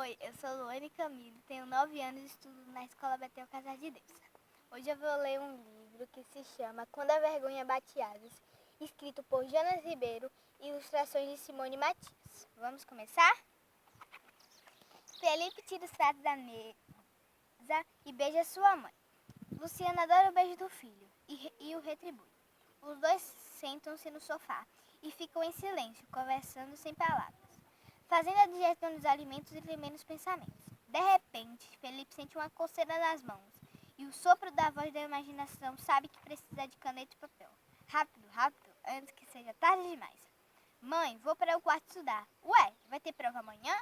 Oi, eu sou Luane Camilo, tenho 9 anos e estudo na Escola Betel Casar de Deus. Hoje eu vou ler um livro que se chama Quando a Vergonha Bate Asas, escrito por Jonas Ribeiro e ilustrações de Simone Matias. Vamos começar? Felipe tira os pratos da mesa e beija sua mãe. Luciana adora o beijo do filho e o retribui. Os dois sentam-se no sofá e ficam em silêncio, conversando sem palavras, fazendo a digestão dos alimentos e tremendo os pensamentos. De repente, Felipe sente uma coceira nas mãos e o sopro da voz da imaginação sabe que precisa de caneta e papel. Rápido, rápido, antes que seja tarde demais. Mãe, vou para o quarto estudar. Ué, vai ter prova amanhã?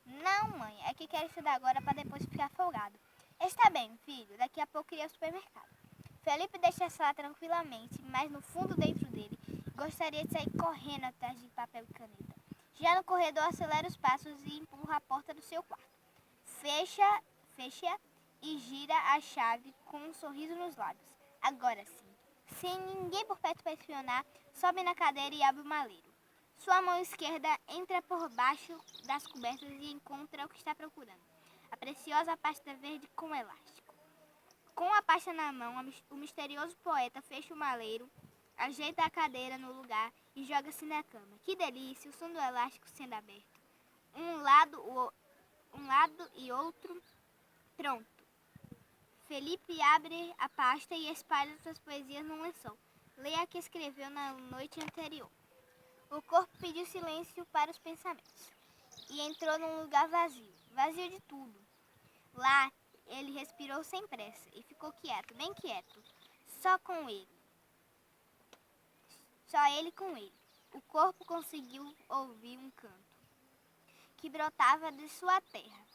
Não, mãe, é que quero estudar agora para depois ficar folgado. Está bem, filho, daqui a pouco irei ao supermercado. Felipe deixa a sala tranquilamente, mas no fundo dentro dele, gostaria de sair correndo atrás de papel e caneta. Já no corredor, acelera os passos e empurra a porta do seu quarto. Fecha e gira a chave com um sorriso nos lábios. Agora sim, sem ninguém por perto para espionar, sobe na cadeira e abre o maleiro. Sua mão esquerda entra por baixo das cobertas e encontra o que está procurando. A preciosa pasta verde com elástico. Com a pasta na mão, o misterioso poeta fecha o maleiro, ajeita a cadeira no lugar e joga-se na cama. Que delícia, o som do elástico sendo aberto. Um lado e outro. Pronto. Felipe abre a pasta e espalha suas poesias num lençol. Leia a que escreveu na noite anterior. O corpo pediu silêncio para os pensamentos e entrou num lugar vazio, vazio de tudo. Lá, ele respirou sem pressa e ficou quieto, bem quieto, só ele com ele. O corpo conseguiu ouvir um canto que brotava de sua terra.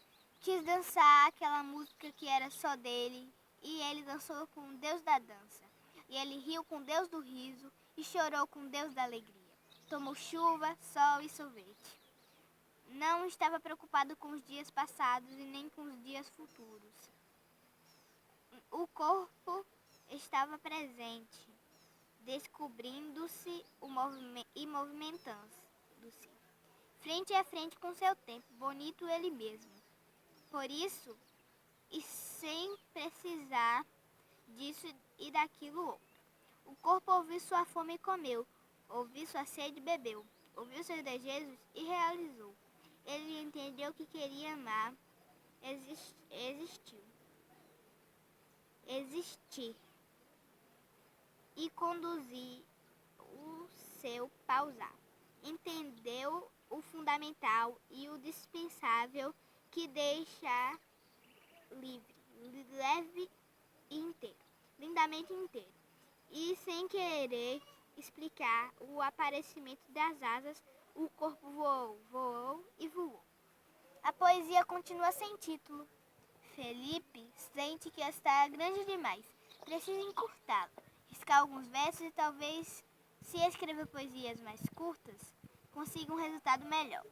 Quis dançar aquela música que era só dele, e ele dançou com o Deus da dança. E ele riu com o Deus do riso e chorou com o Deus da alegria. Tomou chuva, sol e sorvete. Não estava preocupado com os dias passados e nem com os dias futuros. O corpo estava presente, descobrindo-se e movimentando-se, frente a frente com seu tempo, bonito ele mesmo. Por isso, e sem precisar disso e daquilo outro. O corpo ouviu sua fome e comeu, ouviu sua sede e bebeu, ouviu seus desejos e realizou. Ele entendeu que queria amar, existir e conduzir o seu pausar. Entendeu o fundamental e o dispensável que deixa livre, leve e inteiro, lindamente inteiro. E sem querer explicar o aparecimento das asas, o corpo voou e voou. A poesia continua sem título. Felipe sente que está grande demais. Precisa encurtá-la, riscar alguns versos e talvez, se escrever poesias mais curtas, consiga um resultado melhor.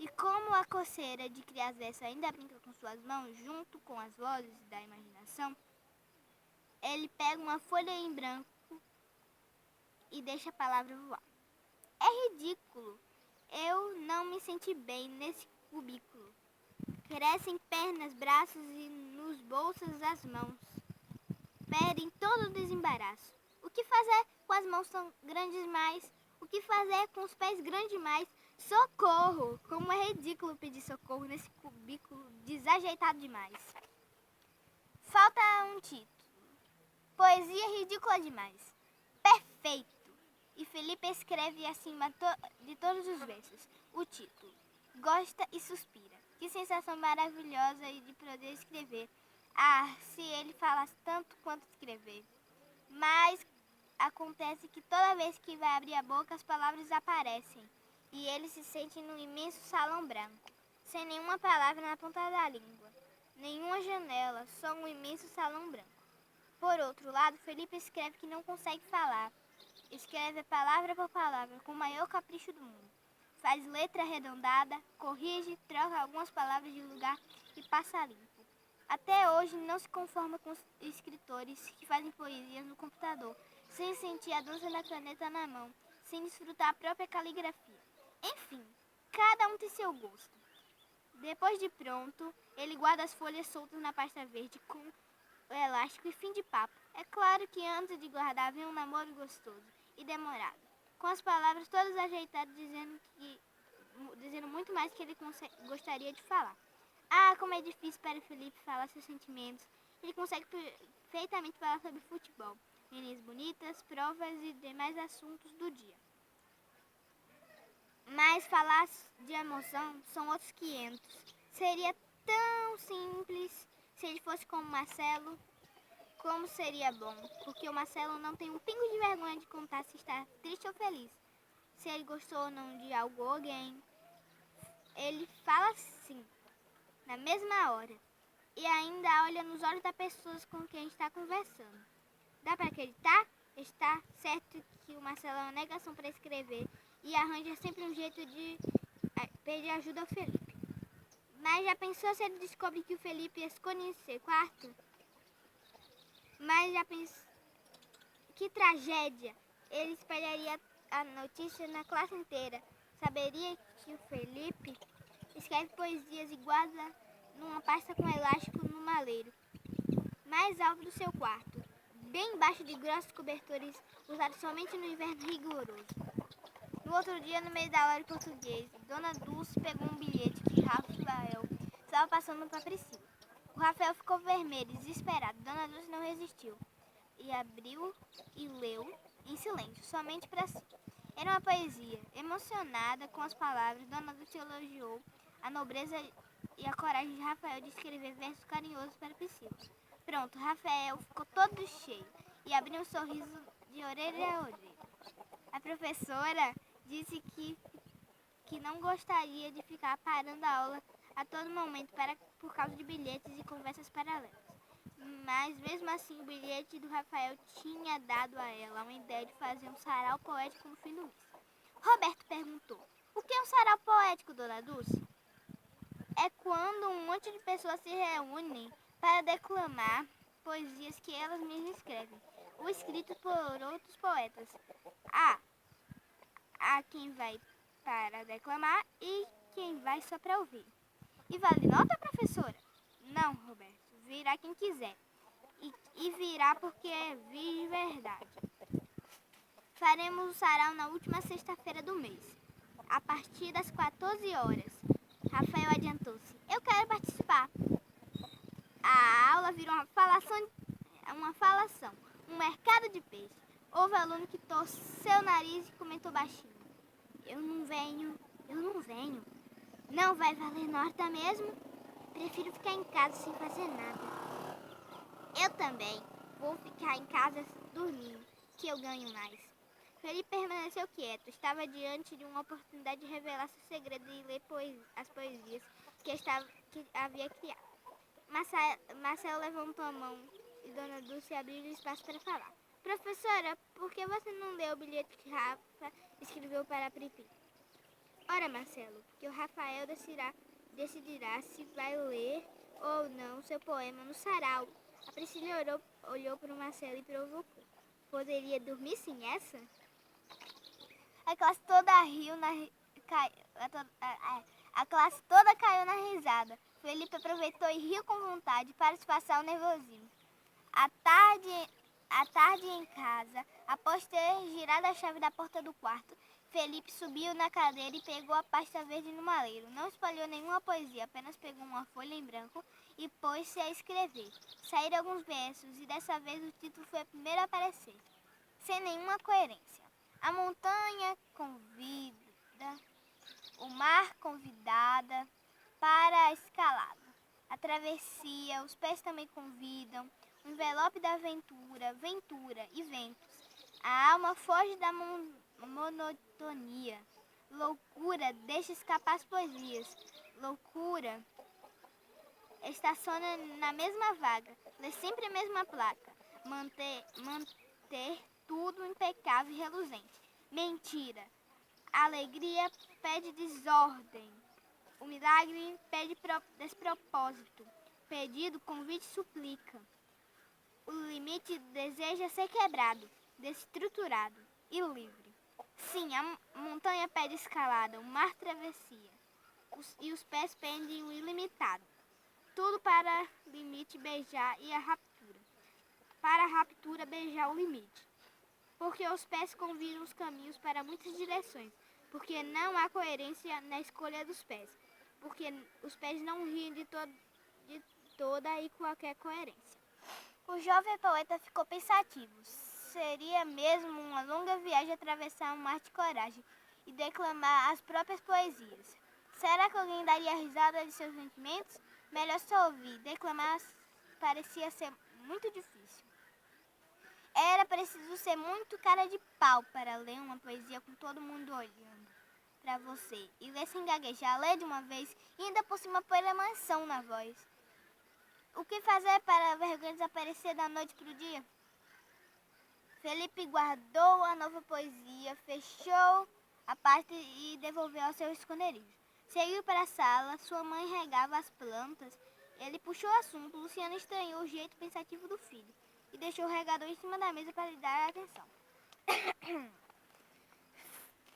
E como a coceira de criar versos ainda brinca com suas mãos, junto com as vozes da imaginação, ele pega uma folha em branco e deixa a palavra voar. É ridículo. Eu não me senti bem nesse cubículo. Crescem pernas, braços e nos bolsos as mãos. Pedem todo o desembaraço. O que fazer com as mãos tão grandes demais? O que fazer com os pés grandes demais? Socorro! Como é ridículo pedir socorro nesse cubículo desajeitado demais. Falta um título. Poesia ridícula demais. Perfeito! E Felipe escreve acima de todos os versos o título. Gosta e suspira. Que sensação maravilhosa de poder escrever. Ah, se ele falasse tanto quanto escrever. Mas acontece que toda vez que vai abrir a boca, as palavras aparecem. E ele se sente num imenso salão branco, sem nenhuma palavra na ponta da língua. Nenhuma janela, só um imenso salão branco. Por outro lado, Felipe escreve que não consegue falar. Escreve palavra por palavra, com o maior capricho do mundo. Faz letra arredondada, corrige, troca algumas palavras de lugar e passa limpo. Até hoje não se conforma com os escritores que fazem poesias no computador, sem sentir a dança da caneta na mão, sem desfrutar a própria caligrafia. Enfim, cada um tem seu gosto. Depois de pronto, ele guarda as folhas soltas na pasta verde com o elástico e fim de papo. É claro que antes de guardar vem um namoro gostoso e demorado, com as palavras todas ajeitadas, dizendo muito mais que ele gostaria de falar. Ah, como é difícil para Felipe falar seus sentimentos. Ele consegue perfeitamente falar sobre futebol, meninas bonitas, provas e demais assuntos do dia. Mas falar de emoção são outros 500. Seria tão simples se ele fosse como Marcelo. Como seria bom, porque o Marcelo não tem um pingo de vergonha de contar se está triste ou feliz, se ele gostou ou não de algo ou alguém. Ele fala sim, na mesma hora, e ainda olha nos olhos das pessoas com quem está conversando. Dá para acreditar? Está certo que o Marcelo é uma negação para escrever e arranja sempre um jeito de pedir ajuda ao Felipe. Mas já pensou se ele descobre que o Felipe esconde em seu quarto? Mas já pensou que tragédia! Ele espalharia a notícia na classe inteira. Saberia que o Felipe escreve poesias e guarda numa pasta com elástico no maleiro mais alto do seu quarto, bem embaixo de grossos cobertores usados somente no inverno rigoroso. No outro dia, no meio da aula de português, Dona Dulce pegou um bilhete que Rafael estava passando para Priscila. O Rafael ficou vermelho, desesperado. Dona Dulce não resistiu e abriu e leu em silêncio, somente para si. Era uma poesia. Emocionada com as palavras, Dona Dulce elogiou a nobreza e a coragem de Rafael de escrever versos carinhosos para Priscila. Pronto, Rafael ficou todo cheio e abriu um sorriso de orelha a orelha. A professora disse que não gostaria de ficar parando a aula a todo momento por causa de bilhetes e conversas paralelas. Mas mesmo assim o bilhete do Rafael tinha dado a ela uma ideia de fazer um sarau poético no fim do mês. Roberto perguntou: o que é um sarau poético, Dona Dulce? É quando um monte de pessoas se reúnem para declamar poesias que elas mesmas escrevem, ou escritas por outros poetas. Há quem vai para declamar e quem vai só para ouvir. E vale nota, professora? Não, Roberto. Virá quem quiser. E virá porque é de verdade. Faremos o sarau na última sexta-feira do mês, a partir das 14 horas. Rafael adiantou-se. Eu quero participar. A aula virou uma falação, um mercado de peixe. Houve aluno que torceu o nariz e comentou baixinho: eu não venho. Não vai valer nota mesmo? Prefiro ficar em casa sem fazer nada. Eu também vou ficar em casa dormindo, que eu ganho mais. Felipe permaneceu quieto. Estava diante de uma oportunidade de revelar seu segredo e ler as poesias que havia criado. Marcelo levantou a mão e Dona Dulce abriu espaço para falar. Professora, por que você não leu o bilhete que Rafa escreveu para a Pripi? Ora, Marcelo, porque o Rafael decidirá se vai ler ou não seu poema no sarau. A Priscila olhou para o Marcelo e provocou. Poderia dormir sem essa? A classe toda riu a classe toda caiu na risada. Felipe aproveitou e riu com vontade para disfarçar o nervosismo. À tarde em casa, após ter girado a chave da porta do quarto, Felipe subiu na cadeira e pegou a pasta verde no maleiro. Não espalhou nenhuma poesia, apenas pegou uma folha em branco e pôs-se a escrever. Saíram alguns versos e dessa vez o título foi o primeiro a aparecer, sem nenhuma coerência. A montanha convida, o mar convidada para a escalada. A travessia, os pés também convidam, o envelope da aventura, ventura e ventos. A alma foge da monotonia. Loucura deixa escapar as poesias. Loucura estaciona na mesma vaga, lê sempre a mesma placa. Manter tudo impecável e reluzente. Mentira. A alegria pede desordem. O milagre pede despropósito. Pedido, convite, suplica. O limite deseja ser quebrado, desestruturado e livre. Sim, a montanha pede escalada, o mar travessia. e os pés pendem o ilimitado. Tudo para limite beijar e a raptura. Para a raptura beijar o limite. Porque os pés convidam os caminhos para muitas direções. Porque não há coerência na escolha dos pés. Porque os pés não riem de toda e qualquer coerência. O jovem poeta ficou pensativo. Seria mesmo uma longa viagem atravessar um mar de coragem e declamar as próprias poesias. Será que alguém daria risada de seus sentimentos? Melhor só ouvir. Declamar parecia ser muito difícil. Era preciso ser muito cara de pau para ler uma poesia com todo mundo olhando para você. E ler sem gaguejar, ler de uma vez e ainda por cima pôr emoção na voz. O que fazer para a vergonha desaparecer da noite para o dia? Felipe guardou a nova poesia, fechou a pasta e devolveu ao seu esconderijo. Seguiu para a sala, sua mãe regava as plantas. Ele puxou o assunto, Luciana estranhou o jeito pensativo do filho e deixou o regador em cima da mesa para lhe dar atenção.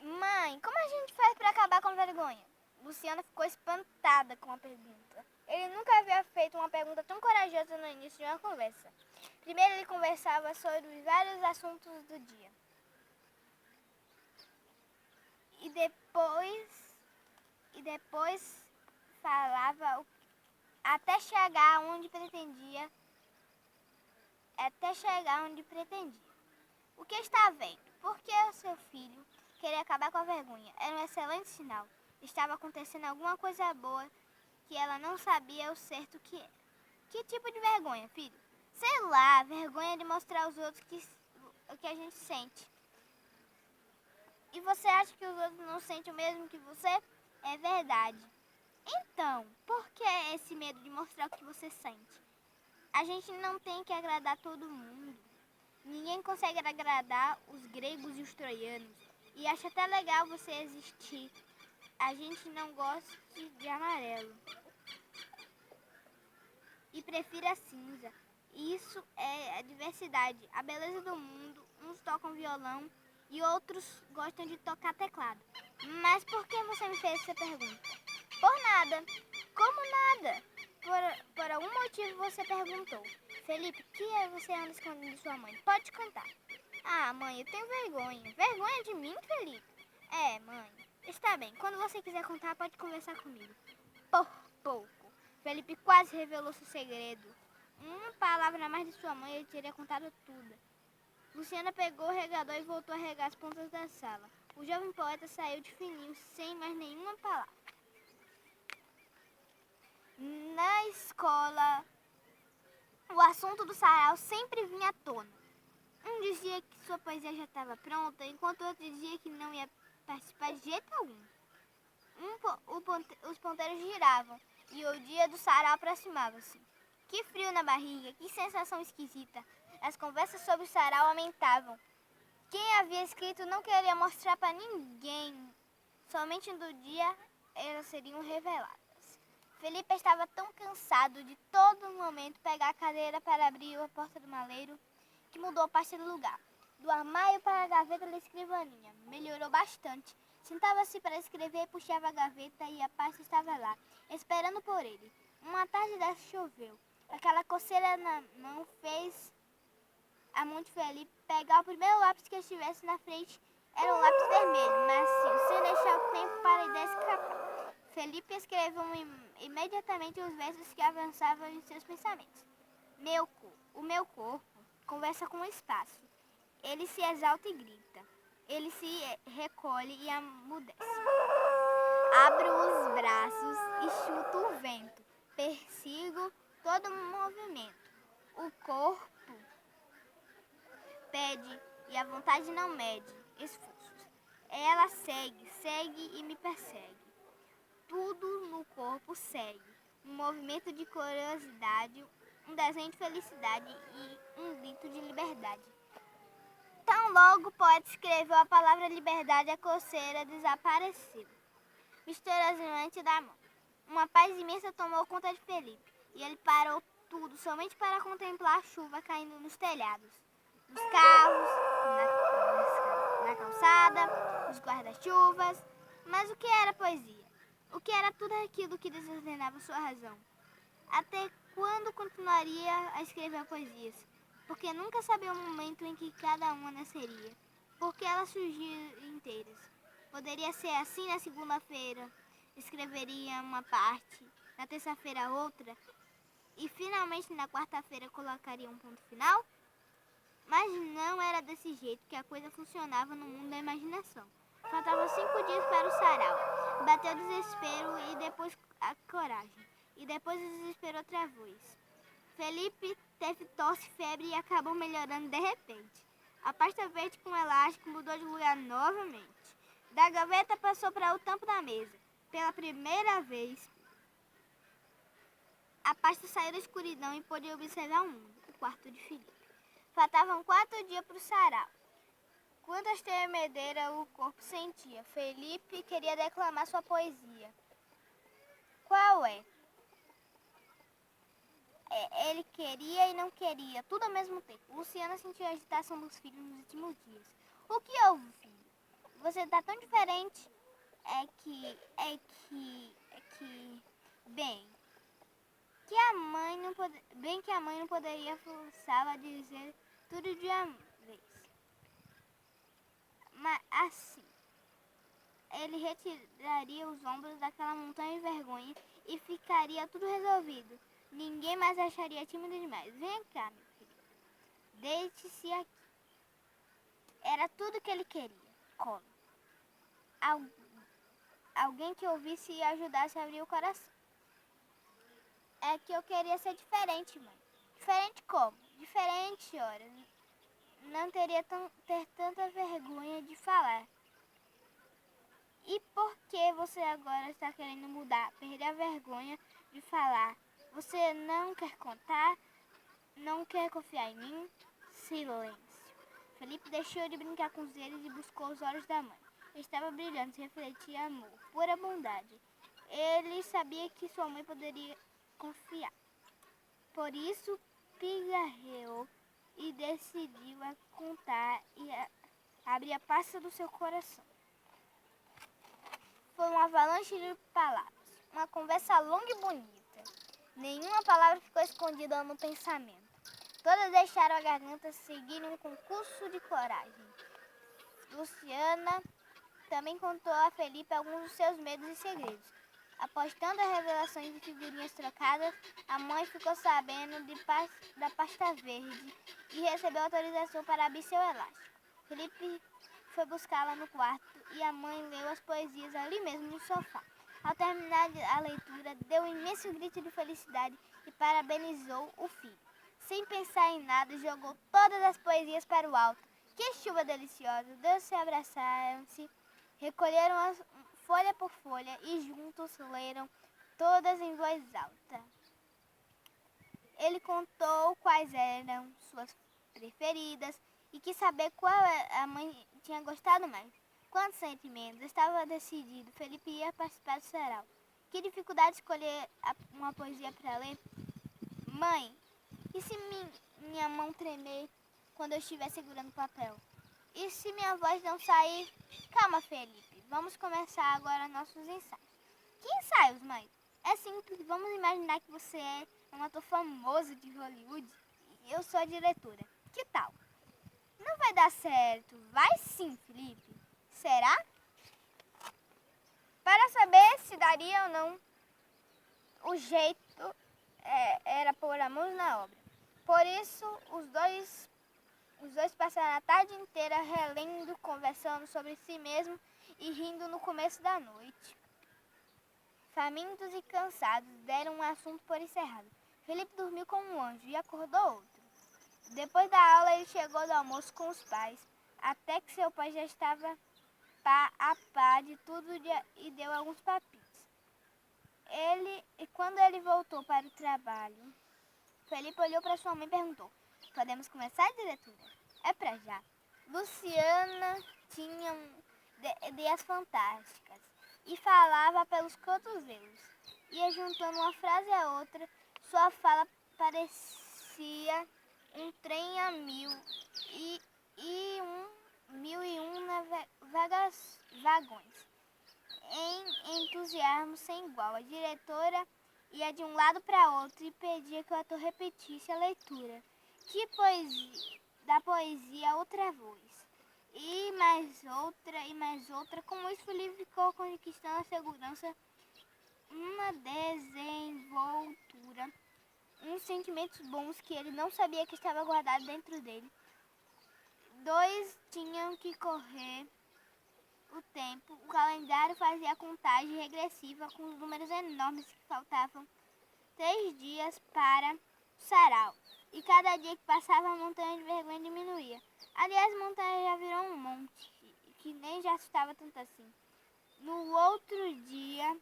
Mãe, como a gente faz para acabar com a vergonha? Luciana ficou espantada com a pergunta. Ele nunca havia feito uma pergunta tão corajosa no início de uma conversa. Primeiro ele conversava sobre vários assuntos do dia. E depois falava até chegar onde pretendia. O que está vendo? Por que o seu filho queria acabar com a vergonha? Era um excelente sinal. Estava acontecendo alguma coisa boa que ela não sabia ao certo o que era. Que tipo de vergonha, filho? Sei lá, vergonha de mostrar aos outros o que a gente sente. E você acha que os outros não sentem o mesmo que você? É verdade. Então, por que esse medo de mostrar o que você sente? A gente não tem que agradar todo mundo. Ninguém consegue agradar os gregos e os troianos. E acho até legal você existir. A gente não gosta de amarelo. E prefira cinza. Isso é a diversidade, a beleza do mundo. Uns tocam violão e outros gostam de tocar teclado. Mas por que você me fez essa pergunta? Por nada. Como nada? Por algum motivo você perguntou. Felipe, o que você anda escondendo de sua mãe? Pode contar. Ah, mãe, eu tenho vergonha. Vergonha de mim, Felipe? É, mãe. Está bem, quando você quiser contar, pode conversar comigo. Por pouco. Felipe quase revelou seu segredo. Uma palavra a mais de sua mãe, ele teria contado tudo. Luciana pegou o regador e voltou a regar as pontas da sala. O jovem poeta saiu de fininho, sem mais nenhuma palavra. Na escola, o assunto do sarau sempre vinha à tona. Um dizia que sua poesia já estava pronta, enquanto outro dizia que não ia participar de jeito algum. Os ponteiros giravam e o dia do sarau aproximava-se. Que frio na barriga, que sensação esquisita. As conversas sobre o sarau aumentavam. Quem havia escrito não queria mostrar para ninguém. Somente no dia elas seriam reveladas. Felipe estava tão cansado de todo momento pegar a cadeira para abrir a porta do maleiro que mudou a pasta de lugar. Do armário para a gaveta da escrivaninha. Melhorou bastante. Sentava-se para escrever e puxava a gaveta e a pasta estava lá, esperando por ele. Uma tarde dessa choveu. Aquela coceira na mão fez a mão de Felipe pegar o primeiro lápis que estivesse na frente. Era um lápis vermelho, macio, sem deixar o tempo para a ideia escapar. Felipe escreveu imediatamente os versos que avançavam em seus pensamentos. O meu corpo conversa com o espaço. Ele se exalta e grita. Ele se recolhe e amudece. Abro os braços e chuto o vento. Persigo todo o movimento. O corpo pede e a vontade não mede esforços. Ela segue e me persegue. Tudo no corpo segue. Um movimento de curiosidade, um desenho de felicidade e um grito de liberdade. Tão logo o poeta escreveu a palavra liberdade, a coceira desapareceu, misteriosamente da mão. Uma paz imensa tomou conta de Felipe e ele parou tudo somente para contemplar a chuva caindo nos telhados, nos carros, na calçada, nos guarda-chuvas. Mas o que era poesia? O que era tudo aquilo que desordenava sua razão? Até quando continuaria a escrever poesias? Porque nunca sabia o momento em que cada uma nasceria. Porque elas surgiam inteiras. Poderia ser assim na segunda-feira, escreveria uma parte, na terça-feira outra, e finalmente na quarta-feira colocaria um ponto final? Mas não era desse jeito que a coisa funcionava no mundo da imaginação. Faltavam 5 dias para o sarau. Bateu o desespero e depois a coragem. E depois o desespero outra vez. Felipe teve tosse, febre e acabou melhorando de repente. A pasta verde com elástico mudou de lugar novamente. Da gaveta passou para o tampo da mesa. Pela primeira vez, a pasta saiu da escuridão e pôde observar o mundo, o quarto de Felipe. Faltavam 4 dias para o sarau. Quantas tremedeiras o corpo sentia. Felipe queria declamar sua poesia. Qual é? Ele queria e não queria, tudo ao mesmo tempo. Luciana sentiu a agitação dos filhos nos últimos dias. O que houve, filho? Você está tão diferente. Bem, que a mãe não poderia forçá-la a dizer tudo de uma vez. Mas assim, ele retiraria os ombros daquela montanha de vergonha e ficaria tudo resolvido. Ninguém mais acharia tímido demais. Vem cá, meu filho. Deite-se aqui. Era tudo que ele queria. Colo. Alguém que ouvisse e ajudasse a abrir o coração. É que eu queria ser diferente, mãe. Diferente como? Diferente, ora. Não teria ter tanta vergonha de falar. E por que você agora está querendo mudar? Perder a vergonha de falar. Você não quer contar? Não quer confiar em mim? Silêncio. Felipe deixou de brincar com os deles e buscou os olhos da mãe. Estava brilhando, refletia amor, pura bondade. Ele sabia que sua mãe poderia confiar. Por isso, pigarreou e decidiu a contar e abrir a pasta do seu coração. Foi uma avalanche de palavras, uma conversa longa e bonita. Nenhuma palavra ficou escondida no pensamento. Todas deixaram a garganta seguir um concurso de coragem. Luciana também contou a Felipe alguns dos seus medos e segredos. Após tantas revelações e figurinhas trocadas, a mãe ficou sabendo da pasta verde e recebeu autorização para abrir seu elástico. Felipe foi buscá-la no quarto e a mãe leu as poesias ali mesmo no sofá. Ao terminar a leitura, deu um imenso grito de felicidade e parabenizou o filho. Sem pensar em nada, jogou todas as poesias para o alto. Que chuva deliciosa! Os dois se abraçaram-se, recolheram as folha por folha e juntos leram todas em voz alta. Ele contou quais eram suas preferidas e quis saber qual a mãe tinha gostado mais. Quantos sentimentos? Estava decidido. Felipe ia participar do sarau. Que dificuldade escolher uma poesia para ler? Mãe, e se minha mão tremer quando eu estiver segurando o papel? E se minha voz não sair? Calma, Felipe. Vamos começar agora nossos ensaios. Que ensaios, mãe? É simples. Vamos imaginar que você é um ator famoso de Hollywood e eu sou a diretora. Que tal? Não vai dar certo. Vai sim, Felipe. Será? Para saber se daria ou não, o jeito era pôr a mão na obra. Por isso, os dois passaram a tarde inteira relendo, conversando sobre si mesmo e rindo no começo da noite. Famintos e cansados, deram um assunto por encerrado. Felipe dormiu como um anjo e acordou outro. Depois da aula, ele chegou do almoço com os pais, até que seu pai já estava a par de tudo e deu alguns palpites. Quando ele voltou para o trabalho, Felipe olhou para sua mãe e perguntou: podemos começar, diretora? É pra já. Luciana tinha ideias fantásticas e falava pelos cotovelos. Ia juntando uma frase a outra, sua fala parecia um trem a mil e um vagões. em entusiasmo sem igual. A diretora ia de um lado para outro e pedia que o ator repetisse a leitura da poesia outra vez. E mais outra. Com isso, o livro ficou conquistando a segurança, uma desenvoltura, uns sentimentos bons que ele não sabia que estava guardado dentro dele. Dois tinham que correr o tempo. O calendário fazia a contagem regressiva com os números enormes que faltavam 3 dias para o sarau. E cada dia que passava, a montanha de vergonha diminuía. Aliás, a montanha já virou um monte, que nem já assustava tanto assim. No outro dia,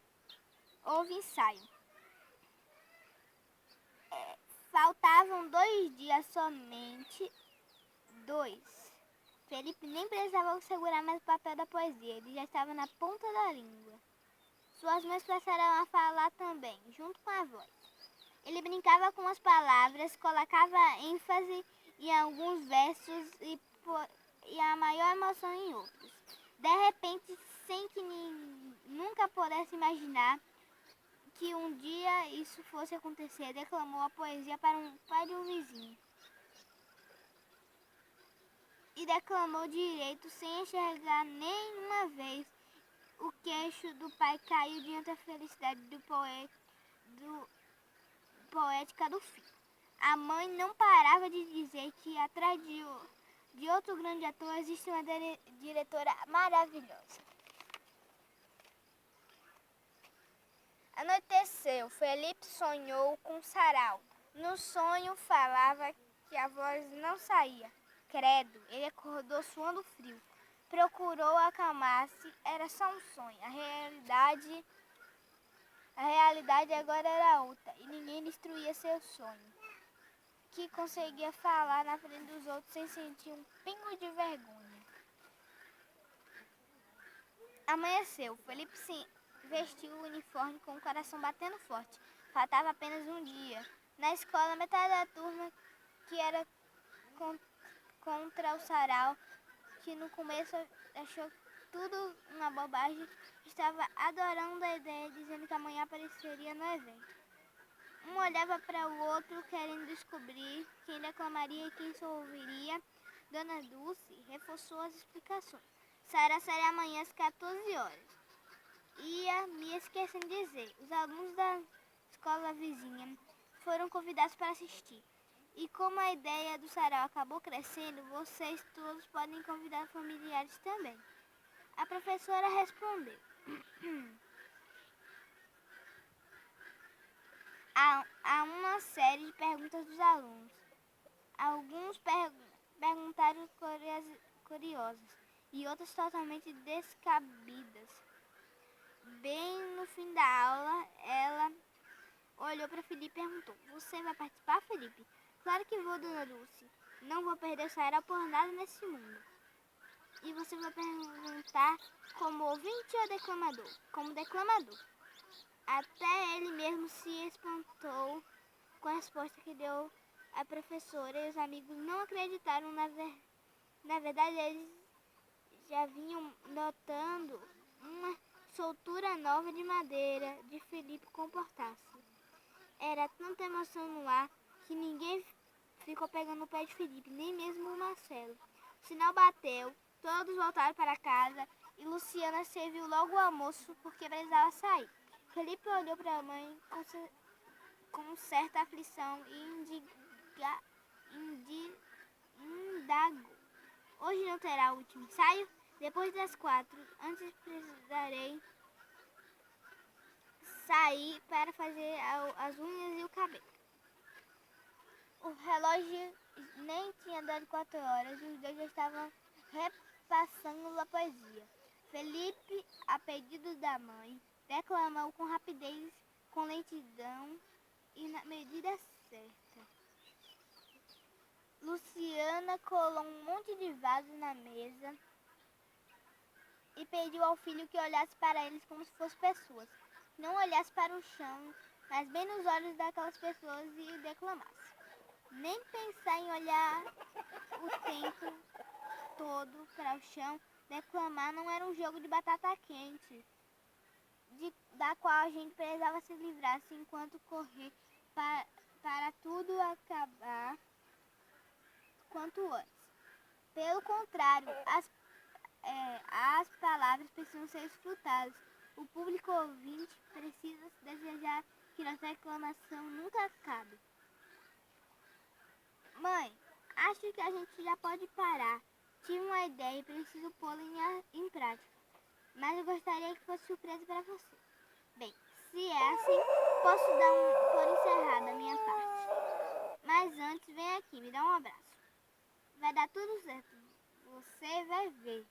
houve ensaio. Faltavam 2 dias somente. 2. Felipe nem precisava segurar mais o papel da poesia, ele já estava na ponta da língua. Suas mãos passaram a falar também, junto com a voz. Ele brincava com as palavras, colocava ênfase em alguns versos e a maior emoção em outros. De repente, sem que nunca pudesse imaginar que um dia isso fosse acontecer, declamou a poesia para um vizinho. E declamou direito, sem enxergar nenhuma vez. O queixo do pai caiu diante da felicidade poética do filho. A mãe não parava de dizer que atrás de outro grande ator existe uma diretora maravilhosa. Anoiteceu. Felipe sonhou com sarau. No sonho falava que a voz não saía. Credo, ele acordou suando frio. Procurou acalmar-se, era só um sonho. A realidade agora era outra e ninguém destruía seu sonho. Que conseguia falar na frente dos outros sem sentir um pingo de vergonha. Amanheceu. Felipe se vestiu o uniforme com o coração batendo forte. Faltava apenas um dia. Na escola, metade da turma que era contra o sarau, que no começo achou tudo uma bobagem, estava adorando a ideia, dizendo que amanhã apareceria no evento. Um olhava para o outro, querendo descobrir quem declamaria e quem ouviria. Dona Dulce reforçou as explicações. Sarau seria amanhã às 14 horas. Ia me esquecendo de dizer, os alunos da escola vizinha foram convidados para assistir. E como a ideia do sarau acabou crescendo, vocês todos podem convidar familiares também. A professora respondeu. Há uma série de perguntas dos alunos. Alguns perguntaram curiosas e outras totalmente descabidas. Bem no fim da aula, ela olhou para Felipe e perguntou: Você vai participar, Felipe? Claro que vou, Dona Dulce. Não vou perder o sarau por nada nesse mundo. E você vai perguntar como ouvinte ou declamador? Como declamador. Até ele mesmo se espantou com a resposta que deu a professora e os amigos não acreditaram. Na verdade, eles já vinham notando uma soltura nova de madeira de Felipe comportar-se. Era tanta emoção no ar que ninguém ficou pegando o pé de Felipe, nem mesmo o Marcelo. O sinal bateu, todos voltaram para casa e Luciana serviu logo o almoço porque precisava sair. Felipe olhou para a mãe com certa aflição e indagou. Hoje não terá o último ensaio? Depois das 4, antes precisarei sair para fazer as unhas e o cabelo. O relógio nem tinha dado 4 horas e os dois já estavam repassando a poesia. Felipe, a pedido da mãe, declamou com rapidez, com lentidão e na medida certa. Luciana colou um monte de vasos na mesa e pediu ao filho que olhasse para eles como se fossem pessoas. Não olhasse para o chão, mas bem nos olhos daquelas pessoas e declamasse. Nem pensar em olhar o tempo todo para o chão. Declamar não era um jogo de batata quente. da qual a gente precisava se livrar enquanto correr para tudo acabar quanto antes. Pelo contrário, as palavras precisam ser escutadas. O público ouvinte precisa desejar que nossa reclamação nunca acabe. Mãe, acho que a gente já pode parar. Tive uma ideia e preciso pô-la em prática. Mas eu gostaria que fosse surpresa para você. Bem, se é assim, posso por encerrada a minha parte. Mas antes, vem aqui, me dá um abraço. Vai dar tudo certo. Você vai ver,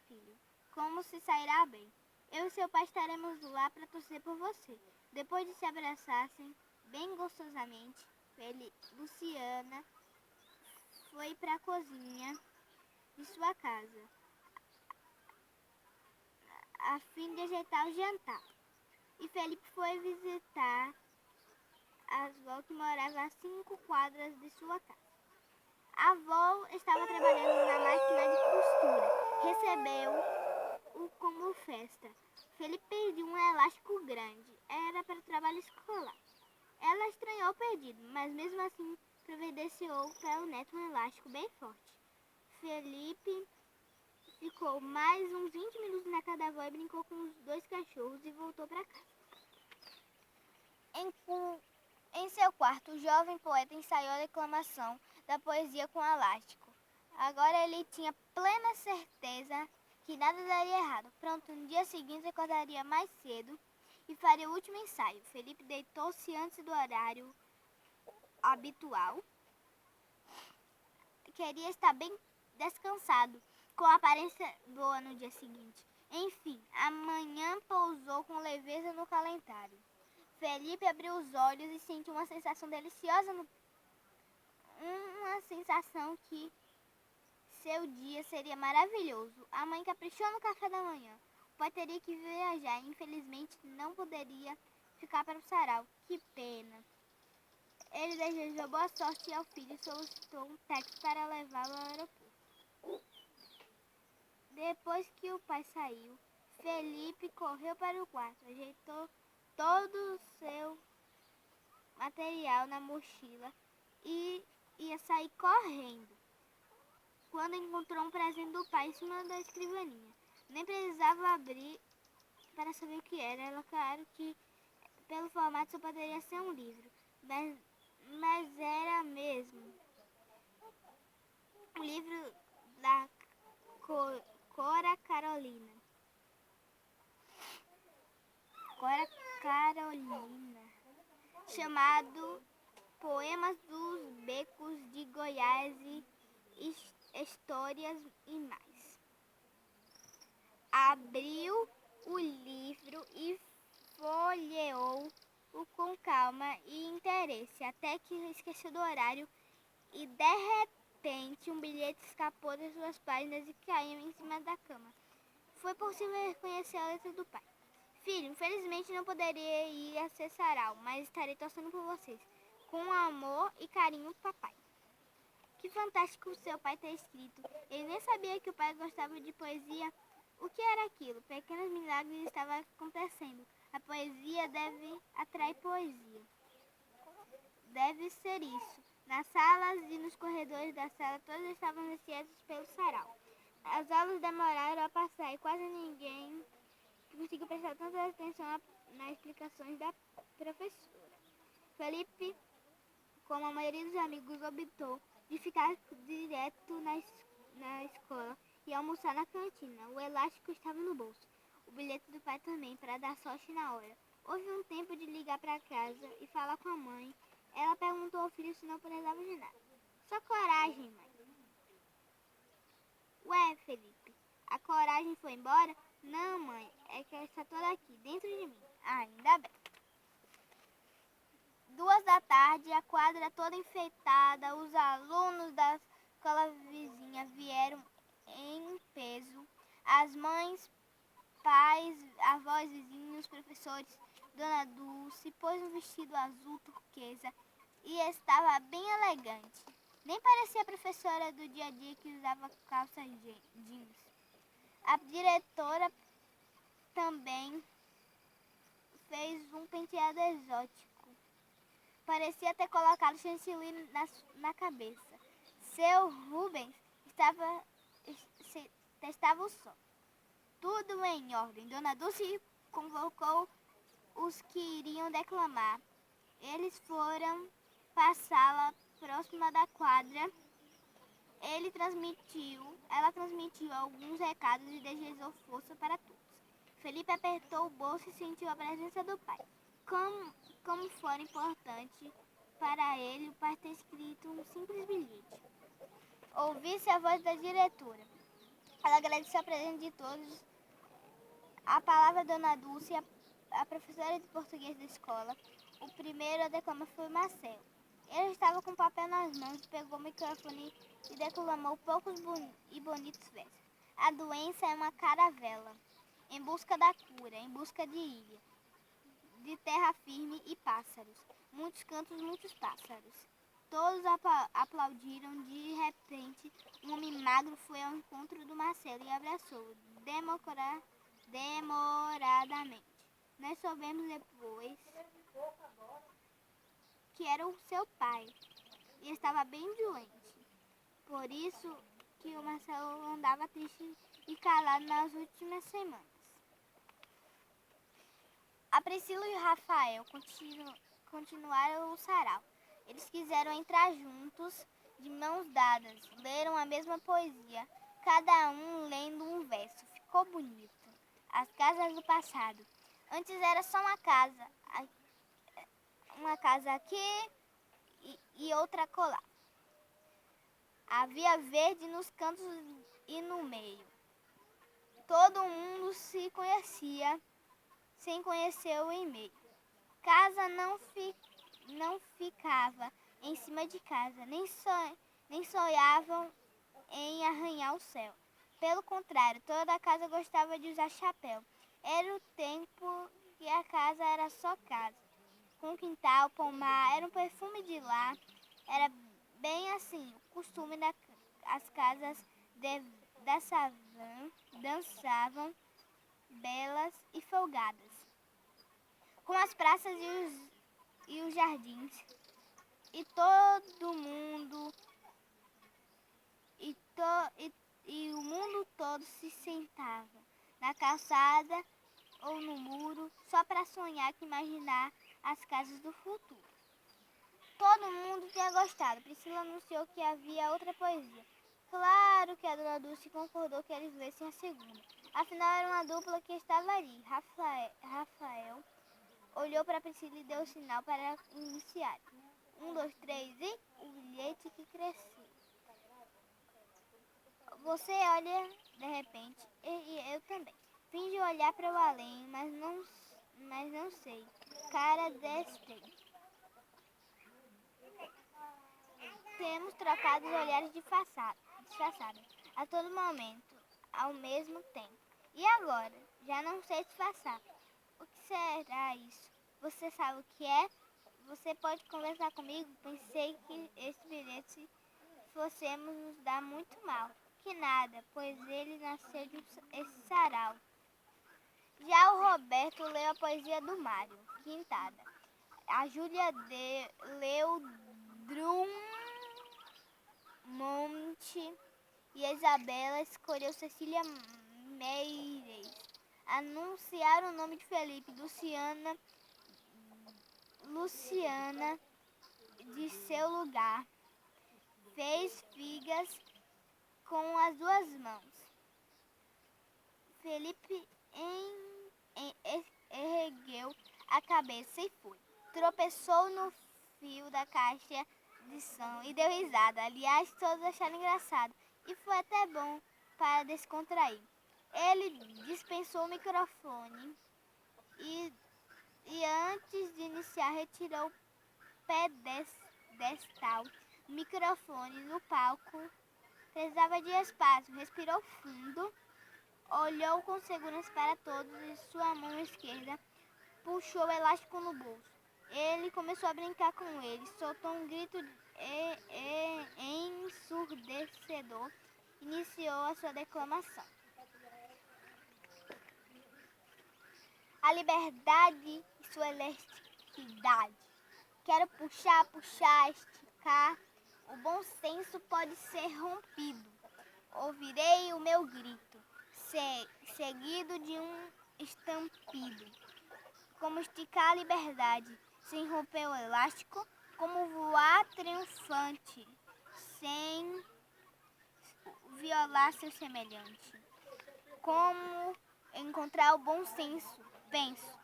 filho, como se sairá bem. Eu e seu pai estaremos lá para torcer por você. Depois de se abraçarem bem gostosamente, Luciana foi para a cozinha de sua casa a fim de ajeitar o jantar. E Felipe foi visitar a avó que morava a 5 quadras de sua casa. A avó estava trabalhando na máquina de costura. Recebeu-o como festa. Felipe pediu um elástico grande. Era para o trabalho escolar. Ela estranhou o pedido, mas mesmo assim providenciou para o neto um elástico bem forte. Felipe ficou mais uns 20 minutos na casa da avó e brincou com os 2 cachorros e voltou para casa. Em seu quarto, o jovem poeta ensaiou a declamação da poesia com elástico. Agora ele tinha plena certeza que nada daria errado. Pronto, no dia seguinte acordaria mais cedo e faria o último ensaio. Felipe deitou-se antes do horário habitual. Queria estar bem descansado, com aparência boa no dia seguinte. Enfim, a manhã pousou com leveza no calendário. Felipe abriu os olhos e sentiu uma sensação deliciosa, uma sensação que seu dia seria maravilhoso. A mãe caprichou no café da manhã. O pai teria que viajar e infelizmente não poderia ficar para o sarau. Que pena. Ele desejou boa sorte ao filho e solicitou um táxi para levá-lo ao aeroporto. Depois que o pai saiu, Felipe correu para o quarto, ajeitou todo o seu material na mochila e ia sair correndo, quando encontrou um presente do pai em cima da escrivaninha. Nem precisava abrir para saber o que era. Era claro que pelo formato só poderia ser um livro, mas era mesmo um livro da Cora Carolina. Cora Carolina, chamado Poemas dos Becos de Goiás e Histórias e mais. Abriu o livro e folheou-o com calma e interesse, até que esqueceu do horário e de repente um bilhete escapou das suas páginas e caiu em cima da cama. Foi possível reconhecer a letra do pai. Filho, infelizmente não poderia ir a ser sarau, mas estarei torcendo por vocês. Com amor e carinho, papai. Que fantástico seu pai ter escrito. Ele nem sabia que o pai gostava de poesia. O que era aquilo? Pequenos milagres estavam acontecendo. A poesia deve atrair poesia. Deve ser isso. Nas salas e nos corredores da sala, todos estavam ansiosos pelo sarau. As aulas demoraram a passar e quase ninguém conseguiu prestar tanta atenção nas explicações da professora. Felipe, como a maioria dos amigos, optou de ficar direto na escola e almoçar na cantina. O elástico estava no bolso, o bilhete do pai também, para dar sorte na hora. Houve um tempo de ligar para casa e falar com a mãe. Ela perguntou ao filho se não precisava de nada. Só coragem, mãe. Ué, Felipe, a coragem foi embora? Não, mãe, é que ela está toda aqui, dentro de mim. Ainda bem. 2 da tarde, a quadra toda enfeitada, os alunos da escola vizinha vieram em peso. As mães, pais, avós, vizinhos, professores. Dona Dulce pôs um vestido azul turquesa e estava bem elegante. Nem parecia a professora do dia a dia que usava calças jeans. A diretora também fez um penteado exótico. Parecia ter colocado chantilly na cabeça. Seu Rubens testava o som. Tudo em ordem. Dona Dulce convocou os que iriam declamar. Eles foram para a sala próxima da quadra. Ela transmitiu alguns recados e desejou força para todos. Felipe apertou o bolso e sentiu a presença do pai. Como fora importante para ele o pai ter escrito um simples bilhete. Ouvi-se a voz da diretora. Ela agradeceu a presença de todos. A palavra Dona Dulce, a professora de português da escola. O primeiro a declamar foi Marcelo. Ele estava com papel nas mãos, pegou o microfone e declamou poucos e bonitos versos. A doença é uma caravela, em busca da cura, em busca de ilha, de terra firme e pássaros. Muitos cantos, muitos pássaros. Todos aplaudiram. De repente, um homem magro foi ao encontro do Marcelo e abraçou-o demoradamente. Nós soubemos depois que era o seu pai e estava bem doente. Por isso que o Marcelo andava triste e calado nas últimas semanas. A Priscila e o Rafael continuaram o sarau. Eles quiseram entrar juntos, de mãos dadas, leram a mesma poesia, cada um lendo um verso. Ficou bonito. As casas do passado. Antes era só uma casa aqui e outra acolá. Havia verde nos cantos e no meio. Todo mundo se conhecia, sem conhecer o e-mail. Casa não ficava em cima de casa, nem sonhavam em arranhar o céu. Pelo contrário, toda a casa gostava de usar chapéu. Era o tempo que a casa era só casa. Com quintal, pomar, era um perfume de lá. Era bem assim, o costume das casas da savana dançavam belas e folgadas. Com as praças e os jardins. E todo mundo e o mundo todo se sentava na calçada ou no muro só para sonhar e imaginar as casas do futuro. Todo mundo tinha gostado. Priscila anunciou que havia outra poesia. Claro que a Dona Dulce concordou que eles lessem a segunda. Afinal, era uma dupla que estava ali. Rafael olhou para Priscila e deu o sinal para iniciar. 1, 2, 3 e o bilhete que cresceu. Você olha de repente e eu também. Finge olhar para o além, mas não sei. Cara destei. Temos trocado os olhares disfarçados a todo momento, ao mesmo tempo. E agora? Já não sei disfarçar. O que será isso? Você sabe o que é? Você pode conversar comigo? Pensei que esse bilhete fossemos nos dar muito mal. Que nada, pois ele nasceu de esse sarau. Já o Roberto leu a poesia do Mário, Quintada. A Júlia leu Drummond e a Isabela escolheu Cecília Meirelles. Anunciaram o nome de Felipe, Luciana de seu lugar. Fez figas com as duas mãos. Felipe ergueu a cabeça e foi. Tropeçou no fio da caixa de som e deu risada. Aliás, todos acharam engraçado. E foi até bom para descontrair. Ele dispensou o microfone e antes de iniciar retirou o pedestal. O microfone no palco precisava de espaço. Respirou fundo. Olhou com segurança para todos e sua mão esquerda puxou o elástico no bolso. Ele começou a brincar com ele, soltou um grito ensurdecedor e iniciou a sua declamação. A liberdade sua elasticidade. Quero puxar, esticar. O bom senso pode ser rompido. Ouvirei o meu grito, seguido de um estampido. Como esticar a liberdade, sem romper o elástico. Como voar triunfante, sem violar seu semelhante. Como encontrar o bom senso, penso.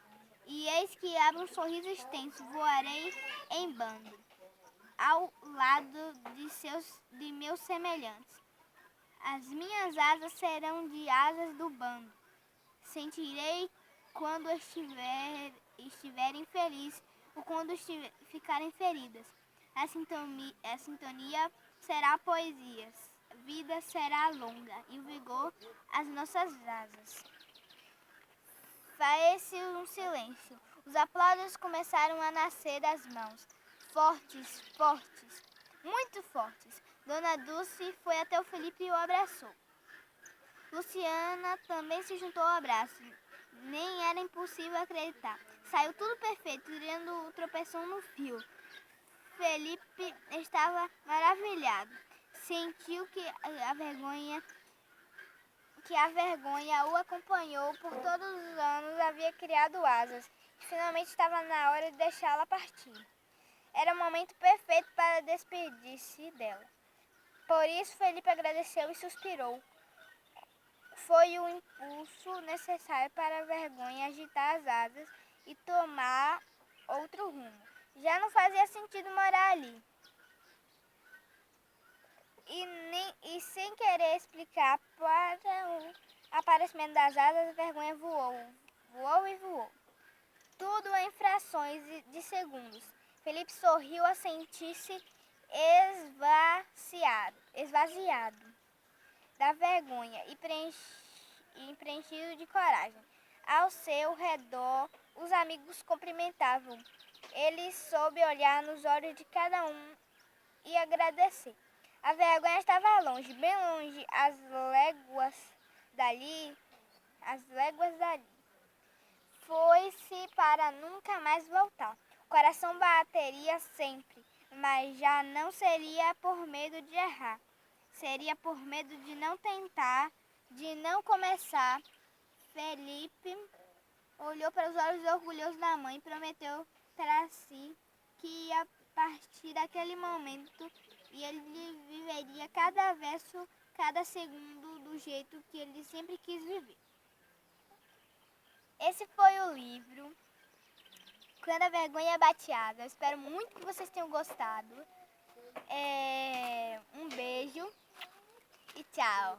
E eis que abro um sorriso extenso, voarei em bando, ao lado de meus semelhantes. As minhas asas serão de asas do bando. Sentirei quando estiverem felizes ou quando ficarem feridas. A sintonia será poesia, a vida será longa e o vigor as nossas asas. Faz-se um silêncio. Os aplausos começaram a nascer das mãos. Fortes, fortes, muito fortes. Dona Dulce foi até o Felipe e o abraçou. Luciana também se juntou ao abraço. Nem era impossível acreditar. Saiu tudo perfeito, tirando o tropeção no fio. Felipe estava maravilhado. Sentiu que a vergonha o acompanhou por todos os anos, havia criado asas. Finalmente estava na hora de deixá-la partir. Era o momento perfeito para despedir-se dela. Por isso, Felipe agradeceu e suspirou. Foi o impulso necessário para a vergonha agitar as asas e tomar outro rumo. Já não fazia sentido morar ali. E sem querer explicar para o aparecimento das asas, a vergonha voou e voou. Tudo em frações de segundos. Felipe sorriu a sentir-se esvaziado da vergonha e preenchido de coragem. Ao seu redor, os amigos cumprimentavam. Ele soube olhar nos olhos de cada um e agradecer. A vergonha estava longe, bem longe, às léguas dali. Foi-se para nunca mais voltar. O coração bateria sempre, mas já não seria por medo de errar. Seria por medo de não tentar, de não começar. Felipe olhou para os olhos orgulhosos da mãe e prometeu para si que a partir daquele momento e ele viveria cada verso, cada segundo do jeito que ele sempre quis viver. Esse foi o livro Quando a Vergonha é Bateada. Eu espero muito que vocês tenham gostado. Um beijo e tchau.